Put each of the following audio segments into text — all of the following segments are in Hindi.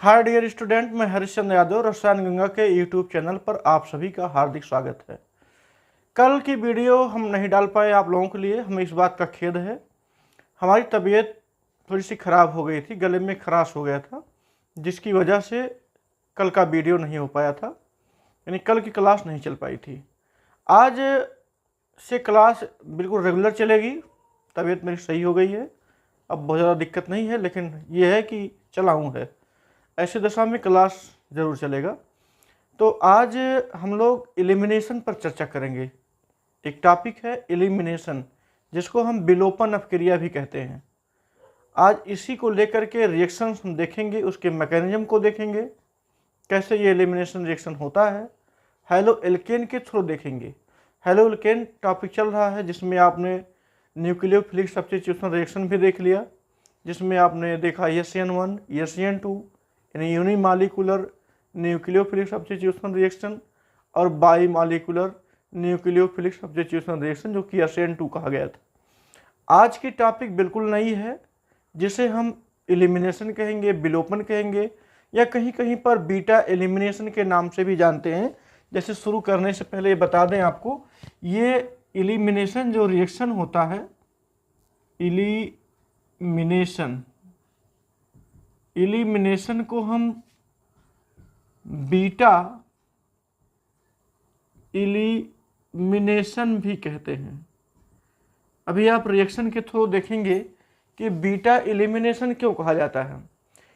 हाय डियर स्टूडेंट, मैं हरिश्चंद्र यादव रसायन गंगा के यूट्यूब चैनल पर आप सभी का हार्दिक स्वागत है। कल की वीडियो हम नहीं डाल पाए आप लोगों के लिए, हमें इस बात का खेद है। हमारी तबीयत थोड़ी सी ख़राब हो गई थी, गले में खराश हो गया था, जिसकी वजह से कल का वीडियो नहीं हो पाया था, यानी कल की क्लास नहीं चल पाई थी। आज से क्लास बिल्कुल रेगुलर चलेगी। तबीयत मेरी सही हो गई है, अब बहुत ज़्यादा दिक्कत नहीं है, लेकिन ये है कि चलाऊँ है, ऐसी दशा में क्लास ज़रूर चलेगा। तो आज हम लोग एलिमिनेशन पर चर्चा करेंगे। एक टॉपिक है एलिमिनेशन, जिसको हम विलोपन अपक्रिया भी कहते हैं। आज इसी को लेकर के रिएक्शंस हम देखेंगे, उसके मैकेनिज्म को देखेंगे, कैसे ये एलिमिनेशन रिएक्शन होता है। हैलो एल्केन के थ्रू देखेंगे। हैलो एल्केन टॉपिक चल रहा है, जिसमें आपने न्यूक्लियोफिलिक सब्स्टिट्यूशन रिएक्शन भी देख लिया, जिसमें आपने देखा SN1 SN2 यानी यूनिमालिकुलर न्यूक्लियोफिलिक सब्स्टिट्यूशन रिएक्शन और by molecular nucleophilic substitution reaction, जो कि SN2 कहा गया था। आज की टॉपिक बिल्कुल नई है, जिसे हम एलिमिनेशन कहेंगे, विलोपन कहेंगे, या कहीं कहीं पर बीटा एलिमिनेशन के नाम से भी जानते हैं। जैसे शुरू करने से पहले ये बता दें आपको, ये एलिमिनेशन जो रिएक्शन होता है, एलिमिनेशन को हम बीटा एलिमिनेशन भी कहते हैं। अभी आप रिएक्शन के थ्रू देखेंगे कि बीटा एलिमिनेशन क्यों कहा जाता है,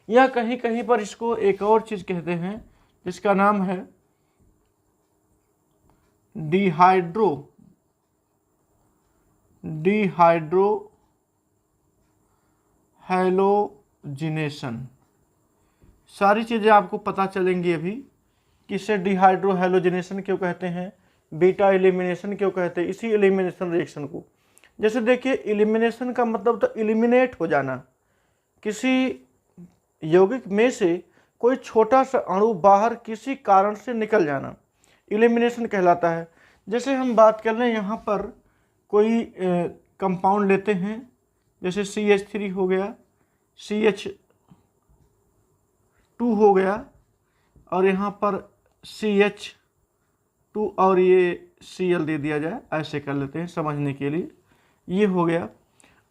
या कहीं कहीं पर इसको एक और चीज़ कहते हैं, जिसका नाम है डिहाइड्रो हैलोजिनेशन। सारी चीज़ें आपको पता चलेंगी अभी कि इसे डिहाइड्रो हैलोजिनेशन क्यों कहते हैं, बीटा एलिमिनेशन क्यों कहते हैं, इसी एलिमिनेशन रिएक्शन को। जैसे देखिए, एलिमिनेशन का मतलब तो एलिमिनेट हो जाना, किसी यौगिक में से कोई छोटा सा अणु बाहर किसी कारण से निकल जाना, एलिमिनेशन कहलाता है। जैसे हम बात कर लें, यहाँ पर कोई कंपाउंड लेते हैं, जैसे CH3 हो गया, CH2 हो गया, और यहाँ पर CH2 और ये Cl दे दिया जाए, ऐसे कर लेते हैं समझने के लिए। ये हो गया।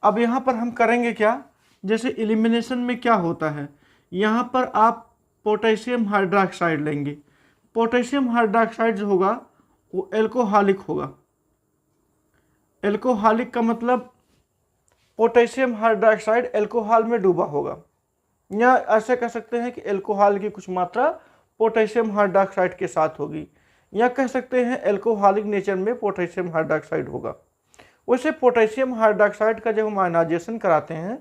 अब यहाँ पर हम करेंगे क्या, जैसे एलिमिनेशन में क्या होता है, यहाँ पर आप पोटेशियम हाइड्रोक्साइड लेंगे। पोटेशियम हाइड्रोक्साइड जो होगा वो एल्कोहलिक होगा। एल्कोहलिक का मतलब पोटेशियम हाइड्रोक्साइड एल्कोहल में डूबा होगा, या ऐसे कह सकते हैं कि एल्कोहल की कुछ मात्रा पोटेशियम हाइड्रोक्साइड के साथ होगी, या कह सकते हैं एल्कोहलिक नेचर में पोटेशियम हाइड्रोक्साइड होगा। वैसे पोटेशियम हाइड्रोक्साइड का जब हम आयनाइजेशन कराते हैं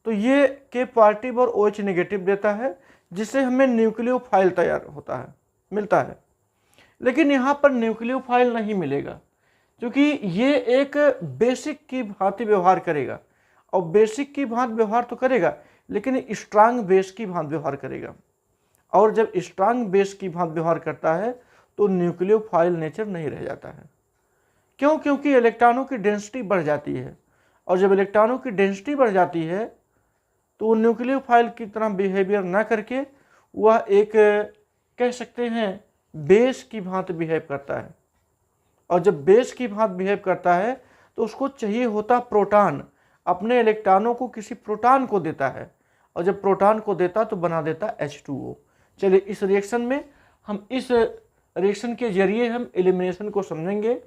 तो ये K पॉजिटिव और OH नेगेटिव देता है, जिससे हमें न्यूक्लियोफाइल तैयार होता है, मिलता है। लेकिन यहाँ पर न्यूक्लियोफाइल नहीं मिलेगा, क्योंकि ये एक बेसिक की भांति व्यवहार करेगा, और बेसिक की भांति व्यवहार तो करेगा, लेकिन स्ट्रांग बेस की भांति व्यवहार करेगा। और जब स्ट्रांग बेस की भांति व्यवहार करता है तो न्यूक्लियोफाइल नेचर नहीं रह जाता है। क्यों? क्योंकि इलेक्ट्रॉनों की डेंसिटी बढ़ जाती है, और जब इलेक्ट्रॉनों की डेंसिटी बढ़ जाती है तो वो न्यूक्लियोफाइल की तरह बिहेवियर ना करके वह एक कह सकते हैं बेस की भांति बिहेव करता है। और जब बेस की भांति बिहेव करता है तो उसको चाहिए होता प्रोटॉन, अपने इलेक्ट्रॉनों को किसी प्रोटॉन को देता है, और जब प्रोटॉन को देता तो बना देता H2O। चलिए, इस रिएक्शन में हम इस रिएक्शन के जरिए हम एलिमिनेशन को समझेंगे,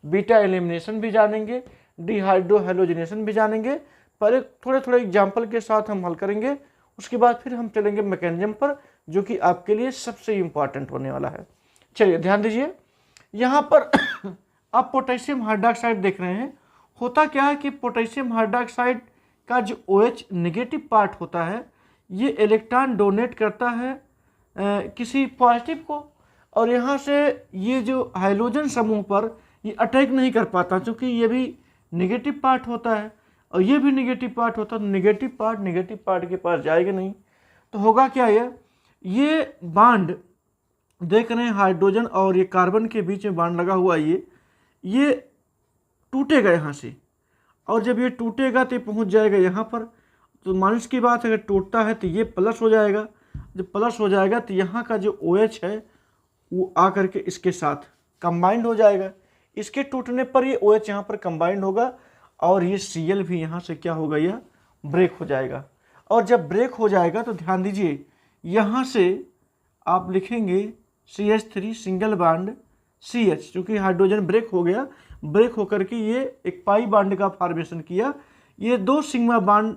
बीटा एलिमिनेशन भी जानेंगे, डिहाइड्रो हैलोजिनेशन भी जानेंगे। पहले थोड़े थोड़े एग्जाम्पल के साथ हम हल करेंगे, उसके बाद फिर हम चलेंगे मैकेनिज्म पर, जो कि आपके लिए सबसे इम्पॉर्टेंट होने वाला है। चलिए ध्यान दीजिए, यहाँ पर आप पोटेशियम हाइड्रोक्साइड देख रहे हैं। होता क्या है कि पोटेशियम हाइड्रोक्साइड का जो OH नेगेटिव पार्ट होता है, ये इलेक्ट्रॉन डोनेट करता है किसी पॉजिटिव को, और यहाँ से ये जो हाइड्रोजन समूह पर ये अटैक नहीं कर पाता, क्योंकि ये भी नेगेटिव पार्ट होता है और ये भी नेगेटिव पार्ट होता है। नेगेटिव पार्ट के पास जाएगा नहीं, तो होगा क्या, ये बांड देख रहे हैं, हाइड्रोजन और ये कार्बन के बीच में बांड लगा हुआ, ये टूटेगा यहाँ से, और जब ये टूटेगा तो ये पहुँच जाएगा यहाँ पर। तो माइनस की बात, अगर टूटता है तो ये प्लस हो जाएगा, जब प्लस हो जाएगा तो यहाँ का जो OH है वो आ करके इसके साथ कंबाइंड हो जाएगा। इसके टूटने पर ये OH यहाँ पर कंबाइंड होगा और ये Cl भी यहाँ से क्या होगा, यह ब्रेक हो जाएगा। और जब ब्रेक हो जाएगा तो ध्यान दीजिए यहाँ से आप लिखेंगे CH3 सिंगल बॉन्ड CH, चूँकि हाइड्रोजन ब्रेक हो गया, ब्रेक होकर के ये एक पाई बॉन्ड का फॉर्मेशन किया। ये 2 सिग्मा बॉन्ड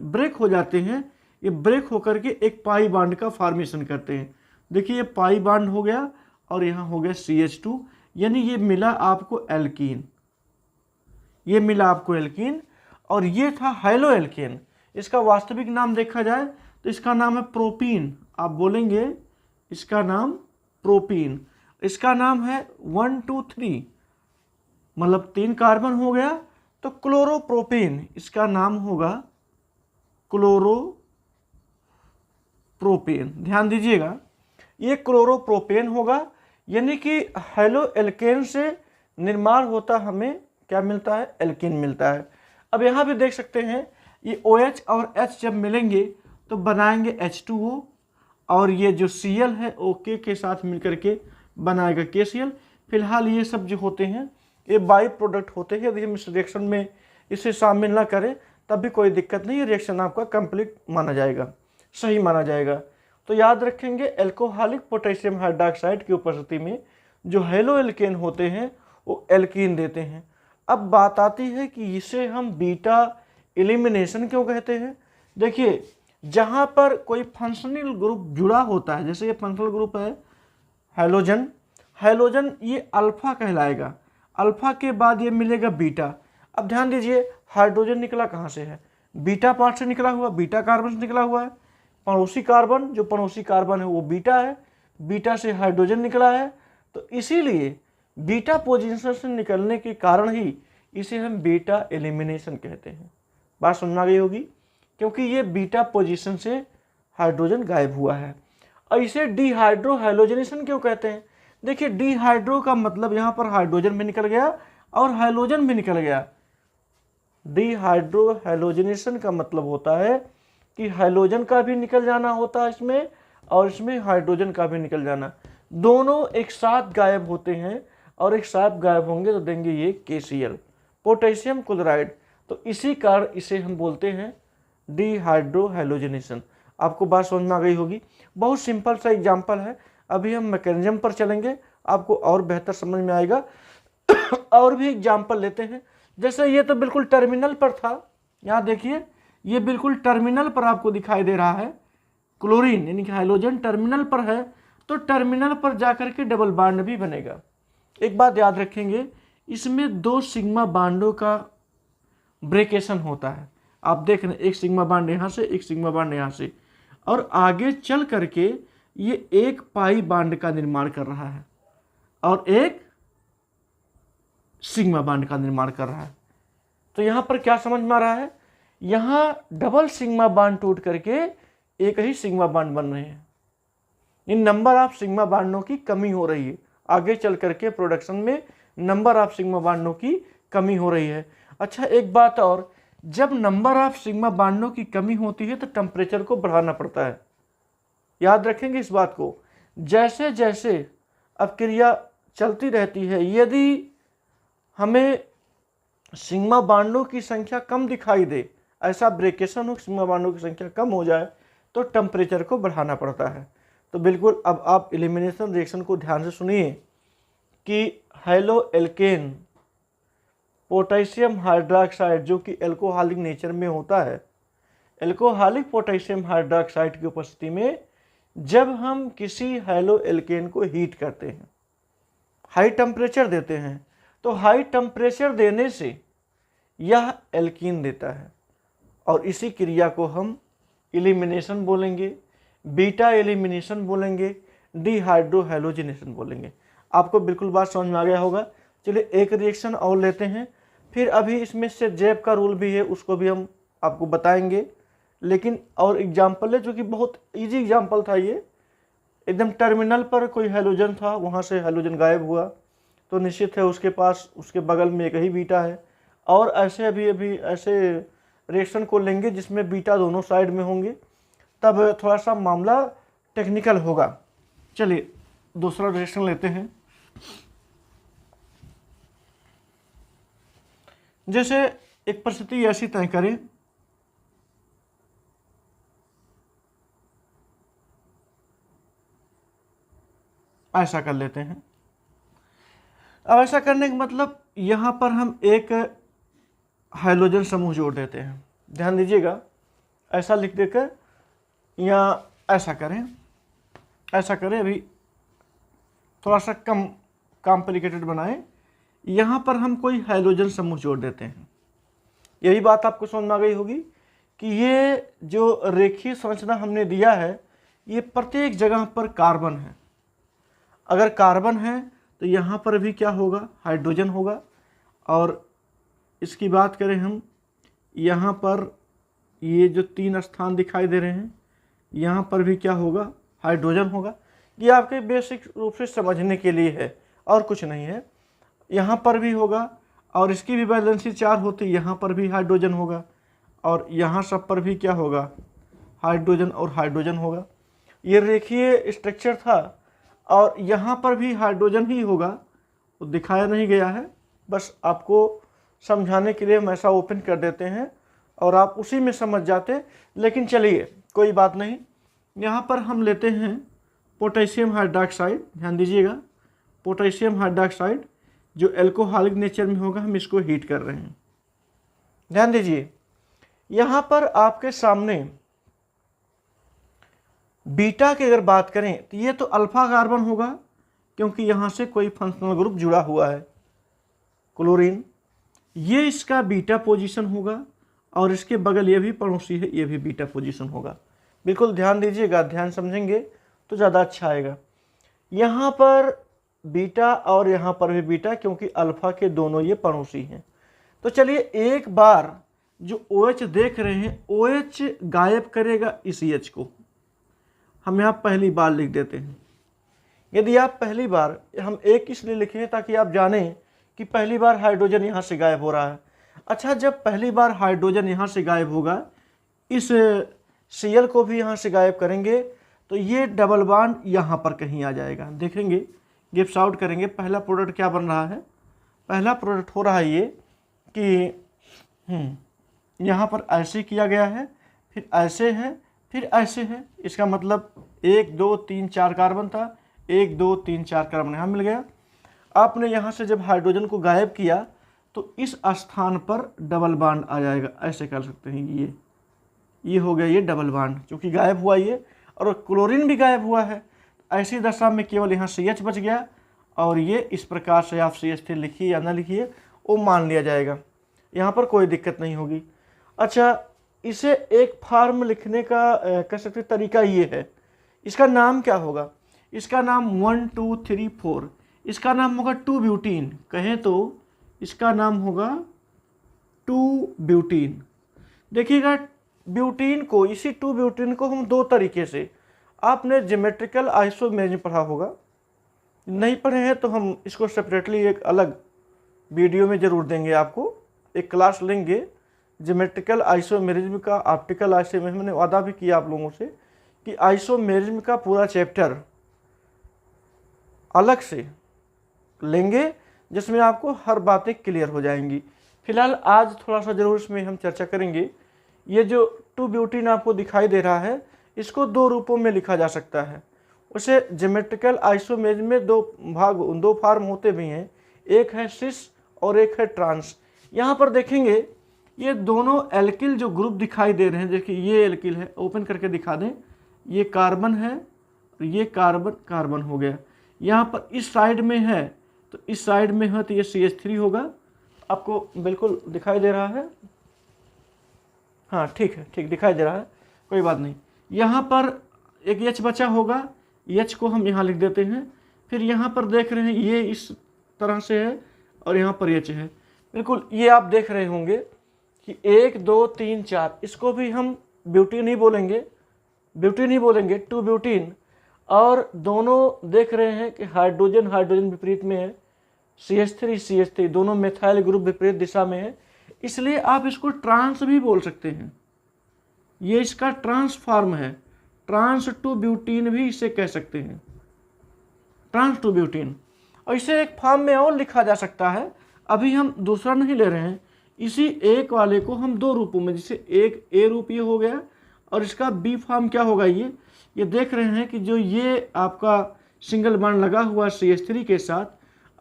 ब्रेक हो जाते हैं, ये ब्रेक होकर के एक पाई बॉन्ड का फॉर्मेशन करते हैं। देखिए ये पाई बॉन्ड हो गया और यहाँ हो गया CH2, यानी ये मिला आपको एल्कीन, ये मिला आपको एल्कीन। और ये था हैलो एल्केन। इसका वास्तविक नाम देखा जाए तो इसका नाम है प्रोपीन। आप बोलेंगे इसका नाम प्रोपीन, इसका नाम है 1 2 3, मतलब 3 कार्बन हो गया तो क्लोरोप्रोपेन, इसका नाम होगा क्लोरोप्रोपेन। ध्यान दीजिएगा ये क्लोरोप्रोपेन होगा, यानी कि हैलो एल्केन से निर्माण होता हमें क्या मिलता है, एल्कीन मिलता है। अब यहाँ भी देख सकते हैं ये OH और H जब मिलेंगे तो बनाएंगे H2O, और ये जो Cl है OK के साथ मिलकर के बनाएगा KCl। फिलहाल ये सब जो होते हैं ये बाई प्रोडक्ट होते हैं। यदि हम इस रिएक्शन में इसे शामिल ना करें तब भी कोई दिक्कत नहीं, ये रिएक्शन आपका कंप्लीट माना जाएगा, सही माना जाएगा। तो याद रखेंगे एल्कोहलिक पोटेशियम हाइड्रॉक्साइड की उपस्थिति में जो हैलो एल्केन होते हैं वो एल्कीन देते हैं। अब बात आती है कि इसे हम बीटा एलिमिनेशन क्यों कहते हैं। देखिए जहाँ पर कोई फंक्शनल ग्रुप जुड़ा होता है, जैसे ये फंक्शनल ग्रुप है हैलोजन, हैलोजन ये अल्फा कहलाएगा, अल्फा के बाद ये मिलेगा बीटा। अब ध्यान दीजिए हाइड्रोजन निकला कहाँ से है, बीटा पार्ट से निकला हुआ, बीटा कार्बन से निकला हुआ है। पड़ोसी कार्बन, जो पड़ोसी कार्बन है वो बीटा है, बीटा से हाइड्रोजन निकला है, तो इसीलिए बीटा पोजीशन से निकलने के कारण ही इसे हम बीटा एलिमिनेशन कहते हैं। बात समझ आ गई होगी, क्योंकि ये बीटा पोजीशन से हाइड्रोजन गायब हुआ है। और इसे डिहाइड्रो हैलोजनेशन क्यों कहते हैं। देखिए डिहाइड्रो का मतलब यहाँ पर हाइड्रोजन भी निकल गया और हाइलोजन भी निकल गया। डिहाइड्रो हैलोजनेशन का मतलब होता है कि हाइलोजन का भी निकल जाना होता है इसमें, और इसमें हाइड्रोजन का भी निकल जाना, दोनों एक साथ गायब होते हैं, और एक साथ गायब होंगे तो देंगे ये KCl, पोटेशियम क्लोराइड। तो इसी कारण इसे हम बोलते हैं डिहाइड्रो हैलोजनेशन। आपको बात समझ में आ गई होगी, बहुत सिंपल सा एग्जाम्पल है। अभी हम मैकेनिज्म पर चलेंगे, आपको और बेहतर समझ में आएगा। और भी एग्जाम्पल लेते हैं, जैसे ये तो बिल्कुल टर्मिनल पर था, यहाँ देखिए ये बिल्कुल टर्मिनल पर आपको दिखाई दे रहा है, क्लोरीन यानी कि हाइड्रोजन टर्मिनल पर है, तो टर्मिनल पर जाकर के डबल बॉन्ड भी बनेगा। एक बात याद रखेंगे, इसमें 2 सिग्मा बॉन्डों का ब्रेकेशन होता है। आप देख रहे हैं एक सिग्मा बॉन्ड यहाँ से, एक सिग्मा बॉन्ड यहाँ से, और आगे चल करके ये एक पाई बॉन्ड का निर्माण कर रहा है और एक सिग्मा बॉन्ड का निर्माण कर रहा है। तो यहाँ पर क्या समझ में आ रहा है, यहाँ डबल सिग्मा बॉन्ड टूट करके एक ही सिग्मा बॉन्ड बन रहे हैं। इन नंबर ऑफ सिग्मा बॉन्डों की कमी हो रही है, आगे चल करके प्रोडक्शन में नंबर ऑफ सिग्मा बॉन्डों की कमी हो रही है। अच्छा एक बात और, जब नंबर ऑफ सिग्मा बॉन्डों की कमी होती है तो टेम्परेचर को बढ़ाना पड़ता है। याद रखेंगे इस बात को, जैसे जैसे अब क्रिया चलती रहती है, यदि हमें सिग्मा बॉन्डों की संख्या कम दिखाई दे, ऐसा ब्रेकेशन हो सिग्मा बॉन्डों की संख्या कम हो जाए, तो टेम्परेचर को बढ़ाना पड़ता है। तो बिल्कुल अब आप एलिमिनेशन रिएक्शन को ध्यान से सुनिए कि हैलो एल्केन पोटेशियम हाइड्रॉक्साइड जो कि एल्कोहलिक नेचर में होता है, एल्कोहलिक पोटेशियम हाइड्रॉक्साइड की उपस्थिति में जब हम किसी हैलो एल्केन को हीट करते हैं, हाई टेम्परेचर देते हैं, तो हाई टेम्परेचर देने से यह एल्कीन देता है, और इसी क्रिया को हम एलिमिनेशन बोलेंगे, बीटा एलिमिनेशन बोलेंगे, डिहाइड्रो हैलोजनेशन बोलेंगे। आपको बिल्कुल बात समझ में आ गया होगा। चलिए एक रिएक्शन और लेते हैं, फिर अभी इसमें से जेब का रूल भी है, उसको भी हम आपको बताएंगे। लेकिन और एग्जाम्पल है जो कि बहुत इजी एग्जाम्पल था, ये एकदम टर्मिनल पर कोई हैलोजन था, वहाँ से हैलोजन गायब हुआ, तो निश्चित है उसके पास उसके बगल में एक ही बीटा है। और ऐसे अभी ऐसे रिएक्शन को लेंगे जिसमें बीटा दोनों साइड में होंगे, तब थोड़ा सा मामला टेक्निकल होगा। चलिए दूसरा रिएक्शन लेते हैं। जैसे एक परिस्थिति ऐसी तय करें, ऐसा कर लेते हैं। अब ऐसा करने का मतलब यहाँ पर हम एक हाइड्रोजन समूह जोड़ देते हैं। ध्यान दीजिएगा, ऐसा लिख देकर या ऐसा करें, ऐसा करें, अभी थोड़ा सा कम कॉम्प्लिकेटेड बनाएं। यहाँ पर हम कोई हाइड्रोजन समूह जोड़ देते हैं। यही बात आपको समझ में आ गई होगी कि ये जो रेखीय संरचना हमने दिया है, ये प्रत्येक जगह पर कार्बन है। अगर कार्बन है तो यहाँ पर भी क्या होगा, हाइड्रोजन होगा। और इसकी बात करें हम, यहाँ पर ये जो 3 स्थान दिखाई दे रहे हैं, यहाँ पर भी क्या होगा, हाइड्रोजन होगा। ये आपके बेसिक रूप से समझने के लिए है और कुछ नहीं है। यहाँ पर भी होगा और इसकी भी वैलेंसी 4 होती, यहाँ पर भी हाइड्रोजन होगा और यहाँ सब पर भी क्या होगा, हाइड्रोजन और हाइड्रोजन होगा। ये रेखीय स्ट्रक्चर था और यहाँ पर भी हाइड्रोजन ही होगा, वो दिखाया नहीं गया है, बस आपको समझाने के लिए हम ऐसा ओपन कर देते हैं और आप उसी में समझ जाते। लेकिन चलिए कोई बात नहीं, यहाँ पर हम लेते हैं पोटेशियम हाइड्रॉक्साइड। ध्यान दीजिएगा, पोटेशियम हाइड्रॉक्साइड जो एल्कोहलिक नेचर में होगा, हम इसको हीट कर रहे हैं। ध्यान दीजिए, यहाँ पर आपके सामने बीटा की अगर बात करें तो ये तो अल्फा कार्बन होगा, क्योंकि यहाँ से कोई फंक्शनल ग्रुप जुड़ा हुआ है, क्लोरीन। ये इसका बीटा पोजीशन होगा और इसके बगल ये भी पड़ोसी है, ये भी बीटा पोजीशन होगा। बिल्कुल ध्यान दीजिएगा, ध्यान समझेंगे तो ज़्यादा अच्छा आएगा। यहाँ पर बीटा और यहाँ पर भी बीटा, क्योंकि अल्फा के दोनों ये पड़ोसी हैं। तो चलिए एक बार जो OH देख रहे हैं, OH गायब करेगा इस H को। हम यहाँ पहली बार लिख देते हैं। यदि आप पहली बार, हम एक इसलिए लिखें ताकि आप जानें कि पहली बार हाइड्रोजन यहाँ से गायब हो रहा है। अच्छा, जब पहली बार हाइड्रोजन यहाँ से गायब होगा, इस Cl को भी यहाँ से गायब करेंगे तो ये डबल बॉन्ड यहाँ पर कहीं आ जाएगा। देखेंगे, गिप्स आउट करेंगे, पहला प्रोडक्ट क्या बन रहा है, पहला प्रोडक्ट हो रहा है ये कि यहाँ पर ऐसे किया गया है, फिर ऐसे है, फिर ऐसे है। इसका मतलब 1 2 3 4 कार्बन था, 1 2 3 4 कार्बन यहाँ मिल गया। आपने यहाँ से जब हाइड्रोजन को गायब किया तो इस स्थान पर डबल बॉन्ड आ जाएगा। ऐसे कर सकते हैं, ये हो गया ये डबल बॉन्ड, क्योंकि गायब हुआ ये और क्लोरीन भी गायब हुआ है। ऐसी दशा में केवल यहाँ CH बच गया और ये इस प्रकार से आप CH3 लिखिए या ना लिखिए, वो मान लिया जाएगा, यहाँ पर कोई दिक्कत नहीं होगी। अच्छा, इसे एक फार्म लिखने का कह सकते तरीका ये है। इसका नाम क्या होगा, इसका नाम 1 2 3 4, इसका नाम होगा 2 ब्यूटीन। कहें तो इसका नाम होगा 2 ब्यूटीन। देखिएगा, ब्यूटीन को, इसी 2 ब्यूटीन को हम 2 तरीके से, आपने ज्योमेट्रिकल आइसोमेरिज्म पढ़ा होगा, नहीं पढ़े हैं तो हम इसको सेपरेटली एक अलग वीडियो में ज़रूर देंगे आपको, एक क्लास लेंगे ज्योमेट्रिकल आइसोमेरिज्म का, ऑप्टिकल आइसोमेरिज्म। मैंने वादा भी किया आप लोगों से कि आइसोमेरिज्म का पूरा चैप्टर अलग से लेंगे, जिसमें आपको हर बातें क्लियर हो जाएंगी। फिलहाल आज थोड़ा सा ज़रूर इसमें हम चर्चा करेंगे। ये जो 2 ब्यूटीन आपको दिखाई दे रहा है, इसको 2 रूपों में लिखा जा सकता है। उसे ज्योमेट्रिकल आइसोमेरिज्म में 2 फार्म होते भी हैं, एक है सिस और एक है ट्रांस। यहाँ पर देखेंगे ये दोनों एल्किल जो ग्रुप दिखाई दे रहे हैं, देखिए ये एल्किल है, ओपन करके दिखा दें, ये कार्बन है, ये कार्बन कार्बन हो गया। यहाँ पर इस साइड में है तो इस साइड में है तो ये CH3 होगा। आपको बिल्कुल दिखाई दे रहा है, हाँ ठीक है, ठीक दिखाई दे रहा है, कोई बात नहीं। यहाँ पर एक H बचा होगा, H को हम यहाँ लिख देते हैं। फिर यहाँ पर देख रहे हैं ये इस तरह से है और यहाँ पर H है। बिल्कुल ये आप देख रहे होंगे कि 1 2 3 4, इसको भी हम ब्यूटीन ही बोलेंगे, 2 ब्यूटीन। और दोनों देख रहे हैं कि हाइड्रोजन हाइड्रोजन विपरीत में है, CH3 दोनों मेथाइल ग्रुप विपरीत दिशा में है, इसलिए आप इसको ट्रांस भी बोल सकते हैं। ये इसका ट्रांस फॉर्म है, ट्रांस टू ब्यूटीन भी इसे कह सकते हैं, ट्रांस टू ब्यूटीन। और इसे एक फॉर्म में और लिखा जा सकता है, अभी हम दूसरा नहीं ले रहे हैं, इसी एक वाले को हम दो रूपों में, जैसे एक ए रूप ये हो गया और इसका बी फॉर्म क्या होगा, ये देख रहे हैं कि जो ये आपका सिंगल बॉन्ड लगा हुआ CH3 के साथ,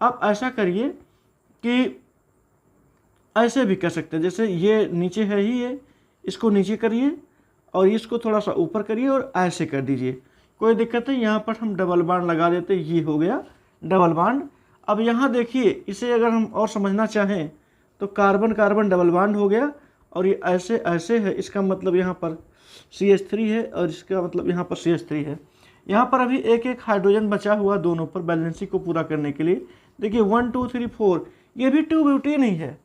आप ऐसा करिए कि ऐसे भी कर सकते हैं, जैसे ये नीचे है ही ये, इसको नीचे करिए और इसको थोड़ा सा ऊपर करिए और ऐसे कर दीजिए, कोई दिक्कत नहीं। यहाँ पर हम डबल बॉन्ड लगा देते, ये हो गया डबल बॉन्ड। अब यहाँ देखिए, इसे अगर हम और समझना चाहें तो कार्बन कार्बन डबल बॉन्ड हो गया और ये ऐसे ऐसे है, इसका मतलब यहाँ पर CH3 है और इसका मतलब यहाँ पर CH3 है। यहाँ पर अभी एक एक हाइड्रोजन बचा हुआ दोनों पर बैलेंसी को पूरा करने के लिए। देखिए 1 2 3 4, ये भी 2 ब्यूटीन ही है,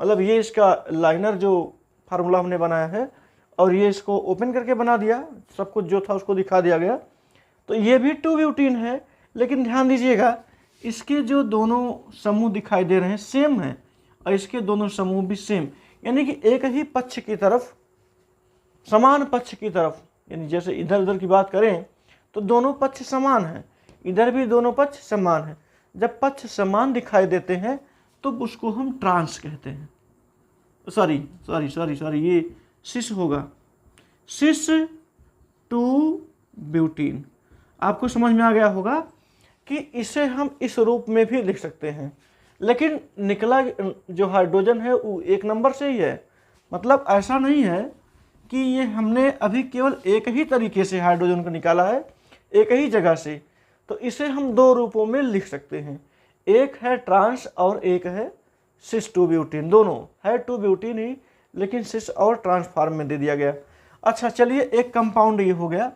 मतलब ये इसका लाइनर जो फार्मूला हमने बनाया है और ये इसको ओपन करके बना दिया, सब कुछ जो था उसको दिखा दिया गया, तो ये भी 2 ब्यूटीन है। लेकिन ध्यान दीजिएगा, इसके जो दोनों समूह दिखाई दे रहे हैं सेम है और इसके दोनों समूह भी सेम, यानी कि एक ही पक्ष की तरफ, समान पक्ष की तरफ, यानी जैसे इधर उधर की बात करें तो दोनों पक्ष समान हैं, इधर भी दोनों पक्ष समान हैं। जब पक्ष समान दिखाई देते हैं तो उसको हम ट्रांस कहते हैं। सॉरी ये सिस होगा, सिस टू ब्यूटीन। आपको समझ में आ गया होगा कि इसे हम इस रूप में भी लिख सकते हैं, लेकिन निकला जो हाइड्रोजन है वो एक नंबर से ही है, मतलब ऐसा नहीं है कि ये हमने अभी केवल एक ही तरीके से हाइड्रोजन को निकाला है, एक ही जगह से। तो इसे हम दो रूपों में लिख सकते हैं, एक है ट्रांस और एक है सिस टू ब्यूटीन। दोनों है 2 ब्यूटीन ही, लेकिन सिस और ट्रांस फॉर्म में दे दिया गया। अच्छा चलिए, एक कंपाउंड ये हो गया,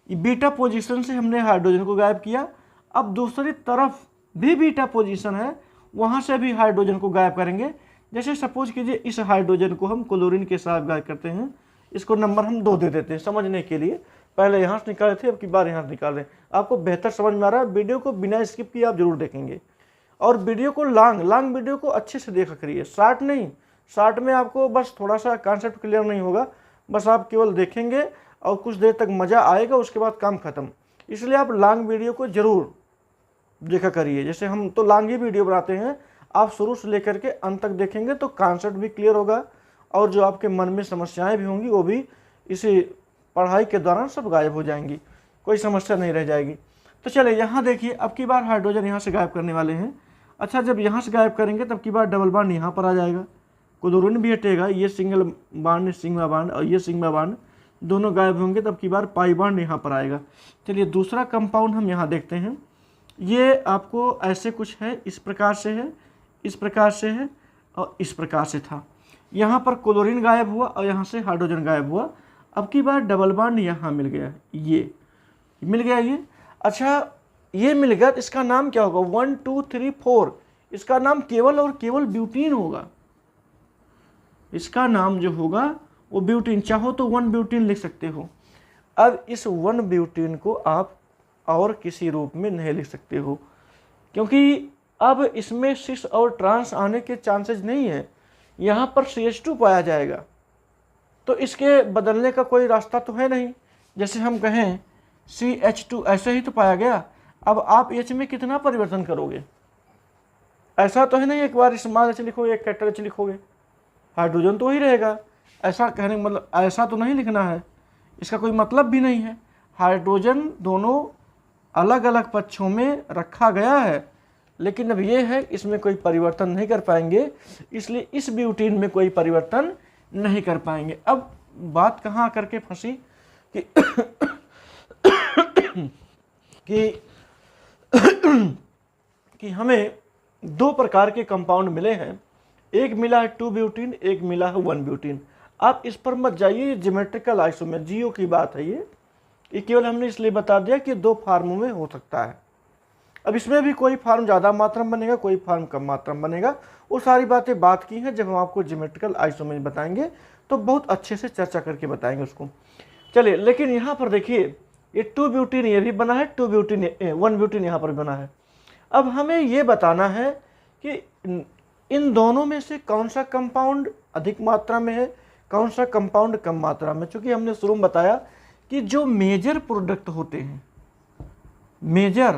बीटा पोजीशन से हमने हाइड्रोजन को गायब किया। अब दूसरी तरफ भी बीटा पोजीशन है, वहाँ से भी हाइड्रोजन को गायब करेंगे। जैसे सपोज कीजिए इस हाइड्रोजन को हम क्लोरीन के साथ गायब करते हैं, इसको नंबर हम 2 दे देते हैं समझने के लिए। पहले यहाँ से निकाले थे, अब की बार यहाँ से निकाल रहे हैं। आपको बेहतर समझ में आ रहा है, वीडियो को बिना स्किप किए आप जरूर देखेंगे और वीडियो को लॉन्ग वीडियो को अच्छे से देखा करिए, शॉर्ट नहीं। शॉर्ट में आपको बस थोड़ा सा कॉन्सेप्ट क्लियर नहीं होगा, बस आप केवल देखेंगे और कुछ देर तक मज़ा आएगा, उसके बाद काम खत्म। इसलिए आप लॉन्ग वीडियो को जरूर देखा करिए। जैसे हम तो लॉन्ग ही वीडियो बनाते हैं, आप शुरू से लेकर के अंत तक देखेंगे तो कॉन्सेप्ट भी क्लियर होगा और जो आपके मन में समस्याएं भी होंगी वो भी इसी पढ़ाई के दौरान सब गायब हो जाएंगी, कोई समस्या नहीं रह जाएगी। तो चलिए यहाँ देखिए, अब की बार हाइड्रोजन यहाँ से गायब करने वाले हैं। अच्छा, जब यहाँ से गायब करेंगे तब की बार डबल बॉन्ड यहाँ पर आ जाएगा, क्लोरीन भी हटेगा, ये सिंगल बॉन्ड सिग्मा बॉन्ड और ये सिग्मा बॉन्ड दोनों गायब होंगे, तब की बार पाई बॉन्ड यहाँ पर आएगा। चलिए दूसरा कंपाउंड हम यहाँ देखते हैं, ये आपको ऐसे कुछ है, इस प्रकार से है, इस प्रकार से है और इस प्रकार से था। यहाँ पर क्लोरीन गायब हुआ और यहाँ से हाइड्रोजन गायब हुआ। अब की बार डबल बॉन्ड यहाँ मिल गया, ये मिल गया ये। अच्छा ये मिल गया तो इसका नाम क्या होगा, 1 2 3 4, इसका नाम केवल और केवल ब्यूटीन होगा। इसका नाम जो होगा वो ब्यूटीन, चाहो तो 1 ब्यूटीन लिख सकते हो। अब इस 1 ब्यूटीन को आप और किसी रूप में नहीं लिख सकते हो, क्योंकि अब इसमें सिस और ट्रांस आने के चांसेस नहीं है। यहाँ पर CH2 पाया जाएगा, तो इसके बदलने का कोई रास्ता तो है नहीं। जैसे हम कहें CH2 ऐसे ही तो पाया गया, अब आप H में कितना परिवर्तन करोगे? ऐसा तो है नहीं एक बार स्मॉल H लिखोगे, एक कैपिटल H लिखोगे, हाइड्रोजन तो ही रहेगा। ऐसा कहने मतलब ऐसा तो नहीं लिखना है, इसका कोई मतलब भी नहीं है। हाइड्रोजन दोनों अलग अलग पक्षों में रखा गया है, लेकिन अब ये है इसमें कोई परिवर्तन नहीं कर पाएंगे, इसलिए इस ब्यूटीन में कोई परिवर्तन नहीं कर पाएंगे। अब बात कहाँ करके फंसी कि हमें 2 प्रकार के कंपाउंड मिले हैं, एक मिला है 2 ब्यूटीन, एक मिला है 1 ब्यूटीन। आप इस पर मत जाइए, ज्योमेट्रिकल आइसोमर जियो की बात है ये केवल हमने इसलिए बता दिया कि 2 फार्मों में हो सकता है। अब इसमें भी कोई फार्म ज़्यादा मात्रा में बनेगा, कोई फार्म कम मात्रा में बनेगा, वो सारी बातें बात की हैं। जब हम आपको ज्योमेट्रिकल आइसोमर बताएंगे तो बहुत अच्छे से चर्चा करके बताएंगे उसको। चलिए, लेकिन यहाँ पर देखिए ये 2 ब्यूटीन ये भी बना है, 2 ब्यूटीन 1 ब्यूटीन यहाँ पर भी बना है। अब हमें ये बताना है कि इन दोनों में से कौन सा कंपाउंड अधिक मात्रा में है, कौन सा कंपाउंड कम मात्रा में। चूँकि हमने शुरू में बताया कि जो मेजर प्रोडक्ट होते हैं, मेजर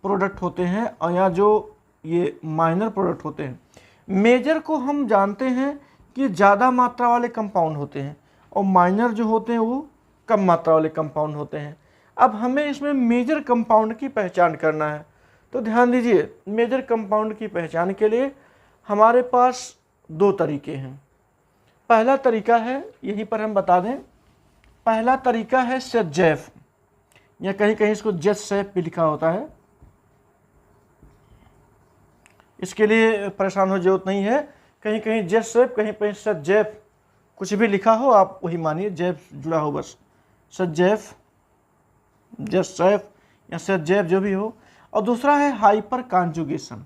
प्रोडक्ट होते हैं और या जो ये माइनर प्रोडक्ट होते हैं, मेजर को हम जानते हैं कि ज़्यादा मात्रा वाले कंपाउंड होते हैं और माइनर जो होते हैं वो कम मात्रा वाले कंपाउंड होते हैं। अब हमें इसमें मेजर कंपाउंड की पहचान करना है, तो ध्यान दीजिए, मेजर कंपाउंड की पहचान के लिए हमारे पास दो तरीके हैं। पहला तरीका है, यहीं पर हम बता दें, पहला तरीका है सेट-जेफ, या कहीं कहीं इसको जेट-सेफ भी लिखा होता है। इसके लिए परेशान हो जरूरत नहीं है, कहीं कहीं जेट-सेफ, कहीं कहीं सेट-जेफ, कुछ भी लिखा हो आप वही मानिए, जेफ जुड़ा हो बस, सेट-जेफ, जेट-सेफ या सेट-जेफ जो भी हो। और दूसरा है हाइपर कॉन्जुगेशन।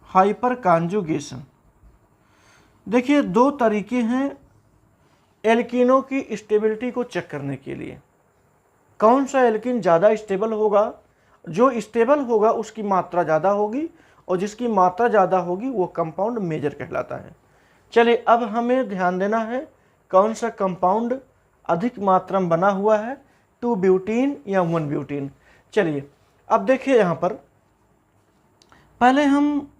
हाइपर कॉन्जुगेशन, देखिए दो तरीके हैं एल्कीनों की स्टेबिलिटी को चेक करने के लिए। कौन सा एल्कीन ज़्यादा स्टेबल होगा, जो स्टेबल होगा उसकी मात्रा ज़्यादा होगी और जिसकी मात्रा ज़्यादा होगी वो कंपाउंड मेजर कहलाता है। चलिए अब हमें ध्यान देना है कौन सा कंपाउंड अधिक मात्रा में बना हुआ है, 2 ब्यूटीन या 1 ब्यूटीन। चलिए अब देखिए यहाँ पर पहले हम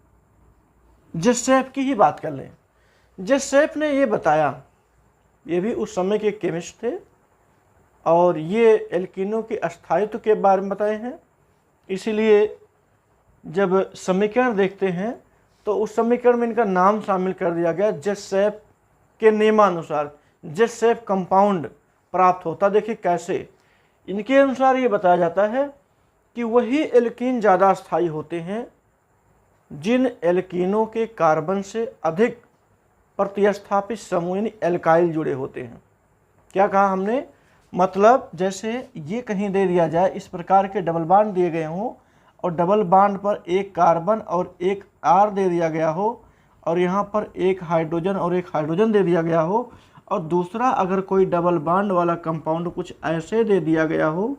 जेट-सेफ की ही बात कर लें। जेट-सेफ ने ये बताया, ये भी उस समय के केमिस्ट थे और ये एल्कीनों के अस्थायित्व के बारे में बताए हैं। इसीलिए जब समीकरण देखते हैं तो उस समीकरण में इनका नाम शामिल कर दिया गया, जेट-सेफ के नियमानुसार जेट-सेफ कंपाउंड प्राप्त होता। देखिए कैसे, इनके अनुसार ये बताया जाता है कि वही एल्कीन ज़्यादा स्थायी होते हैं जिन एल्कीनों के कार्बन से अधिक प्रतिस्थापित समूह यानी एल्काइल जुड़े होते हैं। क्या कहा हमने, मतलब जैसे ये कहीं दे दिया जाए, इस प्रकार के डबल बांड दिए गए हों और डबल बांड पर एक कार्बन और एक R दे दिया गया हो और यहाँ पर एक हाइड्रोजन और एक हाइड्रोजन दे दिया गया हो, और दूसरा अगर कोई डबल बांड वाला कंपाउंड कुछ ऐसे दे दिया गया हो,